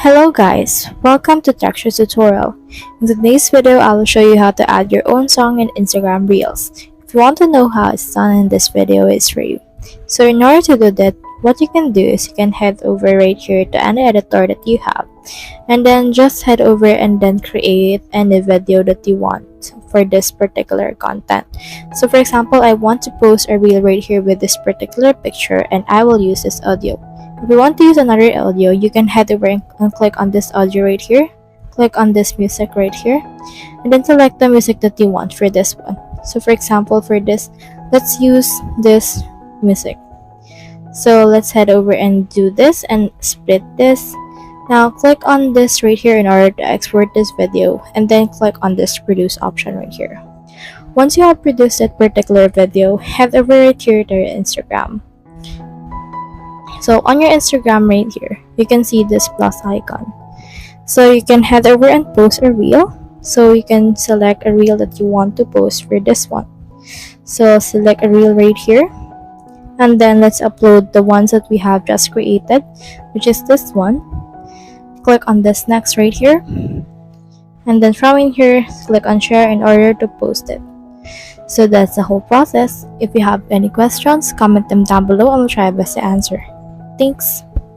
Hello guys, welcome to Texture Tutorial. In today's video, I will show you how to add your own song in Instagram Reels. If you want to know how it's done, in this video is for you. So in order to do that, what you can do is you can head over right here to any editor that you have. And then just head over and then create any video that you want for this particular content. So for example, I want to post a reel right here with this particular picture and I will use this audio. If you want to use another audio, you can head over and click on this audio right here. Click on this music right here. And then select the music that you want for this one. So for example, for this, let's use this music. So let's head over and do this and split this. Now click on this right here in order to export this video. And then click on this produce option right here. Once you have produced that particular video, head over right here to your Instagram. So on your Instagram right here, you can see this plus icon. So you can head over and post a reel. So you can select a reel that you want to post for this one. So select a reel right here. And then let's upload the ones that we have just created, which is this one. Click on this next right here. And then from in here, click on share in order to post it. So that's the whole process. If you have any questions, comment them down below and we'll try our best to answer. Thanks.